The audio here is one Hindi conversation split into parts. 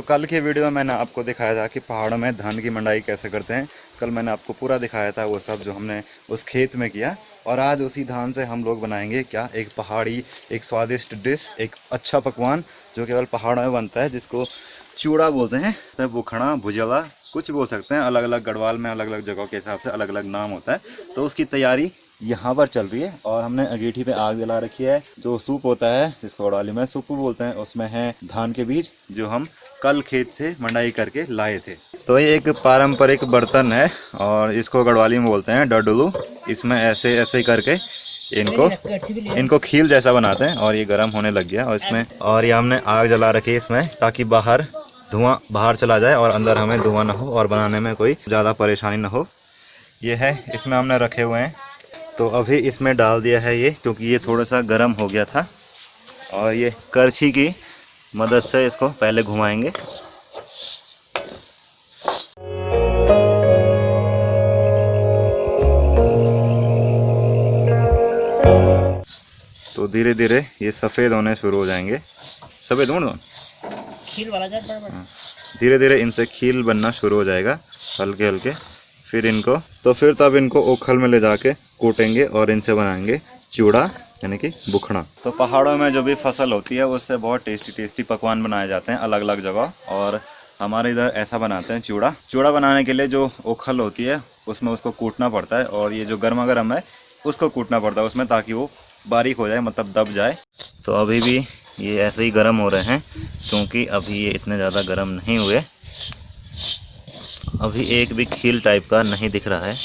कल के वीडियो में मैंने आपको दिखाया था कि पहाड़ों में धान की मंडाई कैसे करते हैं। कल मैंने आपको पूरा दिखाया था वो सब जो हमने उस खेत में किया। और आज उसी धान से हम लोग बनाएंगे क्या, एक पहाड़ी, एक स्वादिष्ट डिश, एक अच्छा पकवान जो केवल पहाड़ों में बनता है, जिसको चूड़ा बोलते हैं। बुखड़ा, भुजला, कुछ बोल सकते हैं। अलग अलग गढ़वाल में अलग अलग जगहों के हिसाब से अलग अलग नाम होता है। तो उसकी तैयारी यहाँ पर चल रही है। और हमने अंगीठी पे आग जला रखी है। जो सूप होता है, जिसको गढ़वाली में सूप बोलते हैं, उसमें है धान के बीज जो हम कल खेत से मंडाई करके लाए थे। तो ये एक पारंपरिक बर्तन है और इसको गढ़वाली में बोलते हैं डडुलू। इसमें ऐसे ऐसे करके इनको खील जैसा बनाते हैं। और ये गर्म होने लग गया और इसमें, और ये हमने आग जला रखी है इसमें, ताकि बाहर धुआं बाहर चला जाए और अंदर हमें धुआं ना हो और बनाने में कोई ज़्यादा परेशानी ना हो। ये है, इसमें हमने रखे हुए हैं। तो अभी इसमें डाल दिया है ये, क्योंकि ये थोड़ा सा गर्म हो गया था। और ये करछी की मदद से इसको पहले घुमाएंगे। तो धीरे धीरे ये सफ़ेद होने शुरू हो जाएंगे। सफ़ेद होने खील वाला धीरे धीरे इनसे खील बनना शुरू हो जाएगा, हल्के हल्के। फिर इनको तब इनको ओखल में ले जाके कूटेंगे और इनसे बनाएंगे चूड़ा, यानी कि बुखड़ा। तो पहाड़ों में जो भी फसल होती है उससे बहुत टेस्टी पकवान बनाए जाते हैं अलग अलग जगह। और हमारे इधर ऐसा बनाते हैं चूड़ा। चूड़ा बनाने के लिए जो ओखल होती है उसमें उसको कूटना पड़ता है, और ये जो गर्मा गर्म है उसको कूटना पड़ता है उसमें, ताकि वो बारीक हो जाए, मतलब दब जाए। तो अभी भी ये ऐसे ही गर्म हो रहे हैं, क्योंकि अभी ये इतने ज़्यादा गर्म नहीं हुए। अभी एक भी खील टाइप का नहीं दिख रहा है।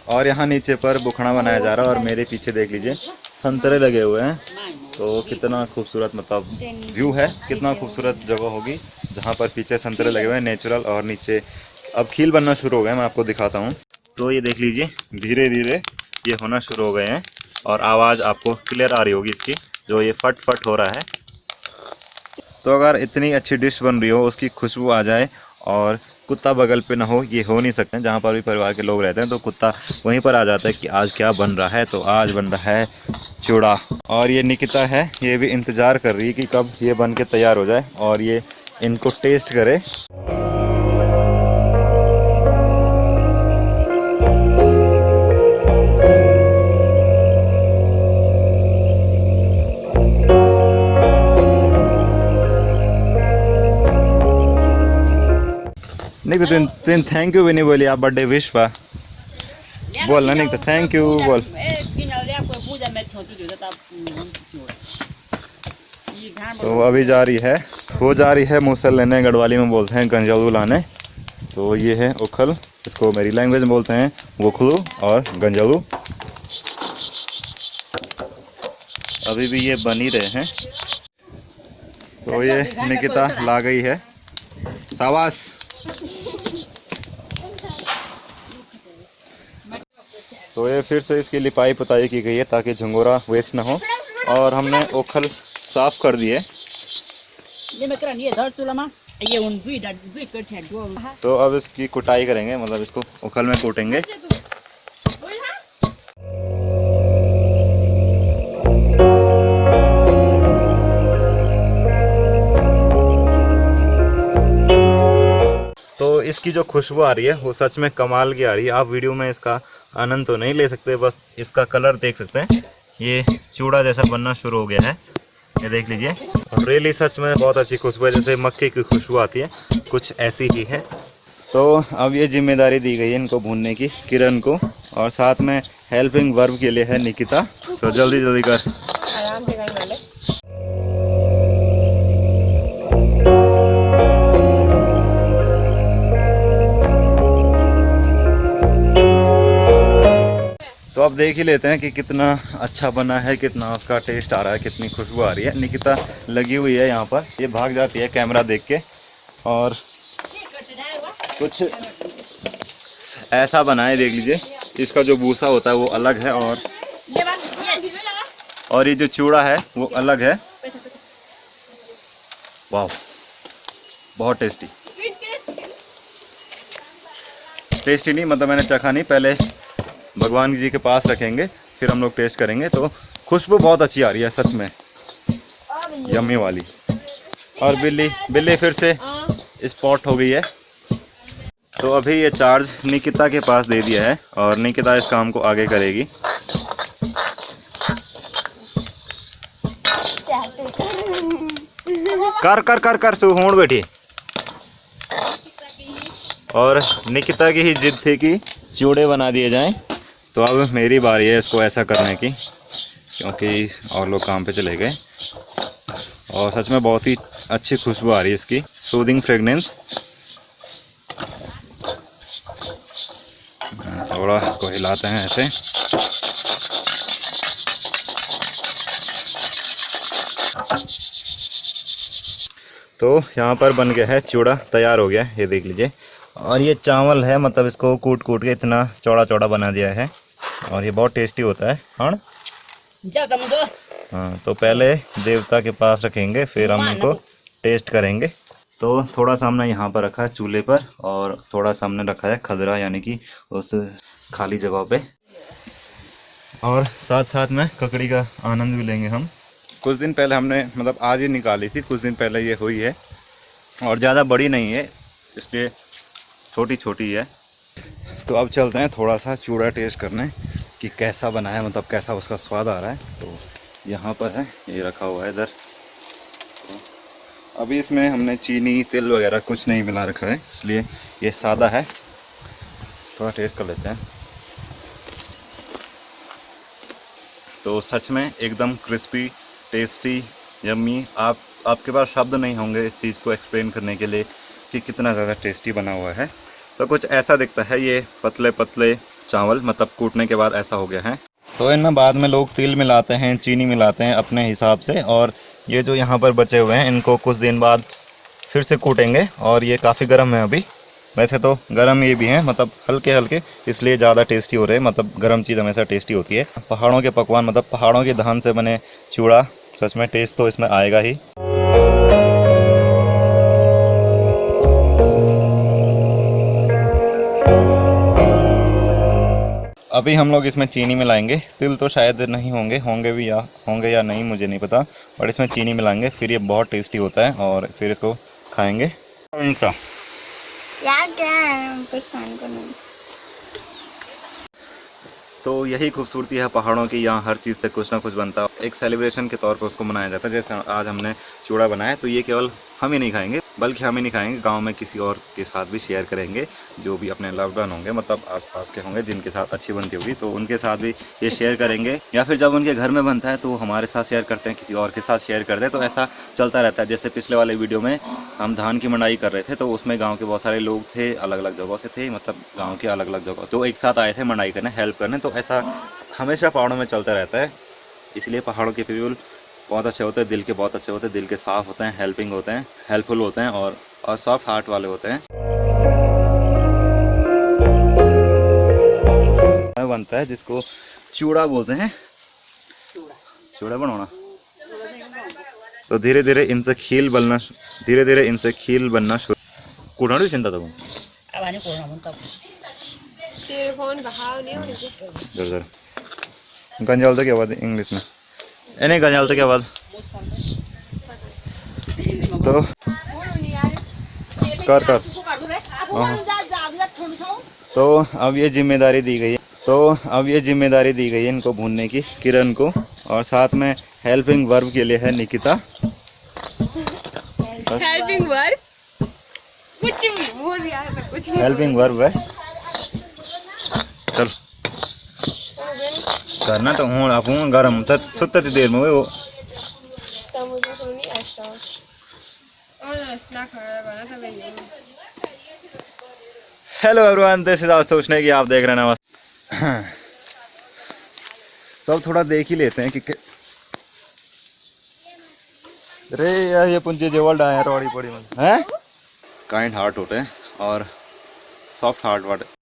और यहाँ नीचे पर बुखड़ा बनाया जा रहा है। और मेरे पीछे देख लीजिए संतरे लगे हुए हैं। तो कितना खूबसूरत, मतलब व्यू है, कितना खूबसूरत जगह होगी जहाँ पर पीछे संतरे लगे हुए हैं, नेचुरल। और नीचे अब खील बनना शुरू हो गए, मैं आपको दिखाता हूँ। तो ये देख लीजिए धीरे धीरे ये होना शुरू हो गए हैं। और आवाज़ आपको क्लियर आ रही होगी इसकी, जो ये फट फट हो रहा है। तो अगर इतनी अच्छी डिश बन रही हो, उसकी खुशबू आ जाए और कुत्ता बगल पे ना हो, ये हो नहीं सकते। जहाँ पर भी परिवार के लोग रहते हैं तो कुत्ता वहीं पर आ जाता है कि आज क्या बन रहा है। तो आज बन रहा है चूड़ा। और ये निकिता है, ये भी इंतज़ार कर रही है कि कब ये बन के तैयार हो जाए और ये इनको टेस्ट करे। नहीं तो तुम थैंक यू भी नहीं बोली, आप बर्थडे विश पा बोल ना, नहीं तो थैंक यू बोल। तो अभी जा रही है, हो जा रही है मूसल लेने, गढ़वाली में बोलते हैं गंजलू लाने। तो ये है ओखल, इसको मेरी लैंग्वेज में बोलते हैं वोखलू और गंजलू। अभी भी ये बन ही रहे हैं। तो ये निकिता ला गई है, शाबाश। तो ये फिर से इसकी लिपाई पुताई की गई है ताकि झंगोरा वेस्ट ना हो। और हमने ओखल साफ कर दिए। तो अब इसकी कुटाई करेंगे, मतलब इसको ओखल में कूटेंगे। तो इसकी जो खुशबू आ रही है वो सच में कमाल की आ रही है। आप वीडियो में इसका आनंद तो नहीं ले सकते, बस इसका कलर देख सकते हैं। ये चूड़ा जैसा बनना शुरू हो गया है, ये देख लीजिए। और रियली सच में बहुत अच्छी खुशबू है, जैसे मक्के की खुशबू आती है, कुछ ऐसी ही है। तो अब ये जिम्मेदारी दी गई है इनको भूनने की, किरण को। और साथ में हेल्पिंग वर्ब के लिए है निकिता। तो जल्दी जल्दी कर, आराम से करने वाले। तो अब देख ही लेते हैं कि कितना अच्छा बना है, कितना उसका टेस्ट आ रहा है, कितनी खुशबू आ रही है। निकिता लगी हुई है यहाँ पर, ये भाग जाती है कैमरा देख के। और कुछ ऐसा बना है, देख लीजिए, इसका जो भूसा होता है वो अलग है, और ये जो चूड़ा है वो अलग है। वाह, बहुत टेस्टी। टेस्टी नहीं मतलब मैंने चखा नहीं, पहले भगवान जी के पास रखेंगे फिर हम लोग टेस्ट करेंगे। तो खुशबू बहुत अच्छी आ रही है सच में, यम्मी वाली। और बिल्ली बिल्ली फिर से स्पॉट हो गई है। तो अभी ये चार्ज निकिता के पास दे दिया है और निकिता इस काम को आगे करेगी। कर कर कर कर सुहोण बैठी। और निकिता की ही जिद थी कि चूड़े बना दिए जाएं, तो अब मेरी बारी है इसको ऐसा करने की, क्योंकि और लोग काम पे चले गए। और सच में बहुत ही अच्छी खुशबू आ रही है इसकी, सूदिंग फ्रेगनेंस। थोड़ा इसको हिलाते हैं ऐसे। तो यहाँ पर बन गया है चूड़ा, तैयार हो गया है, ये देख लीजिए। और ये चावल है, मतलब इसको कूट कूट के इतना चौड़ा चौड़ा बना दिया है और ये बहुत टेस्टी होता है। हाँ, तो पहले देवता के पास रखेंगे, फिर हम इनको टेस्ट करेंगे। तो थोड़ा सा हमने यहाँ पर रखा है चूल्हे पर और थोड़ा सा हमने रखा है खदरा, यानी कि उस खाली जगह पे। और साथ साथ में ककड़ी का आनंद भी लेंगे हम। कुछ दिन पहले हमने, मतलब आज ही निकाली थी, कुछ दिन पहले ये हुई है और ज़्यादा बड़ी नहीं है, इसलिए छोटी छोटी है। तो अब चलते हैं थोड़ा सा चूड़ा टेस्ट करने कि कैसा बना है, मतलब कैसा उसका स्वाद आ रहा है। तो यहाँ पर है, ये रखा हुआ है इधर। तो अभी इसमें हमने चीनी तिल वगैरह कुछ नहीं मिला रखा है, इसलिए ये सादा है। थोड़ा टेस्ट कर लेते हैं। तो सच में एकदम क्रिस्पी, टेस्टी, यम्मी। आपके पास शब्द नहीं होंगे इस चीज़ को एक्सप्लेन करने के लिए कि कितना ज़्यादा टेस्टी बना हुआ है। तो कुछ ऐसा दिखता है, ये पतले पतले चावल, मतलब कूटने के बाद ऐसा हो गया है। तो इनमें बाद में लोग तिल मिलाते हैं, चीनी मिलाते हैं अपने हिसाब से। और ये जो यहाँ पर बचे हुए हैं, इनको कुछ दिन बाद फिर से कूटेंगे। और ये काफ़ी गर्म है अभी, वैसे तो गर्म ये भी हैं, मतलब हल्के हल्के, इसलिए ज़्यादा टेस्टी हो रहे हैं। मतलब गर्म चीज़ हमेशा टेस्टी होती है। पहाड़ों के पकवान, मतलब पहाड़ों के धान से बने चूड़ा, सच में टेस्ट तो इसमें आएगा ही। अभी हम लोग इसमें चीनी मिलाएंगे। तिल तो शायद नहीं होंगे, होंगे या नहीं मुझे नहीं पता, और इसमें चीनी मिलाएंगे, फिर ये बहुत टेस्टी होता है और फिर इसको खाएंगे। इनका यार क्या है, परेशान करना। तो यही खूबसूरती है पहाड़ों की, यहाँ हर चीज़ से कुछ ना कुछ बनता है। एक सेलिब्रेशन के तौर पर उसको मनाया जाता है। जैसे आज हमने चूड़ा बनाया, तो ये केवल हम ही नहीं खाएंगे, बल्कि हम ही नहीं खाएंगे, गांव में किसी और के साथ भी शेयर करेंगे, जो भी अपने लव्ड वन होंगे, मतलब आसपास के होंगे जिनके साथ अच्छी बनती होगी, तो उनके साथ भी ये शेयर करेंगे। या फिर जब उनके घर में बनता है तो हमारे साथ शेयर करते हैं, किसी और के साथ शेयर करते हैं। तो ऐसा चलता रहता है। जैसे पिछले वाले वीडियो में हम धान की मंडाई कर रहे थे, तो उसमें गाँव के बहुत सारे लोग थे, अलग अलग जगहों से थे, मतलब गाँव के अलग अलग जगहों से, तो एक साथ आए थे मंडाई करने, हेल्प करने। तो ऐसा हमेशा पहाड़ों में चलता रहता है। इसलिए पहाड़ों के पीपल बहुत अच्छे होते हैं, दिल के बहुत अच्छे होते हैं, दिल के साफ़ होते हैं, हेल्पिंग होते हैं, हेल्पफुल होते हैं और सॉफ्ट हार्ट वाले होते हैं। बनता है जिसको चूड़ा बोलते हैं, चूड़ा बनाना। तो धीरे धीरे इनसे खील बनना शुरू। कुड़ाड़ी चिंता तो जर गंजाल तो क्या बात है इंग्लिश में, नहीं गंजाल तो क्या बात। तो कर तो अब ये जिम्मेदारी दी गई है, इनको भूनने की, किरण को। और साथ में हेल्पिंग वर्ब के लिए है Nikita. Helping verb helping verb है। चल करना तो हूँ आप गरम सुत्ता देर में वो। Hello everyone, this is Ashutosh Negi, आप देख रहे हैं नमस्ते। तो अब थोड़ा देख ही लेते हैं कि अरे यार ये पुंजे जेवल आया रोड़ी पड़ी है। काइंड हार्ट होते हैं और सॉफ्ट हार्ट वाले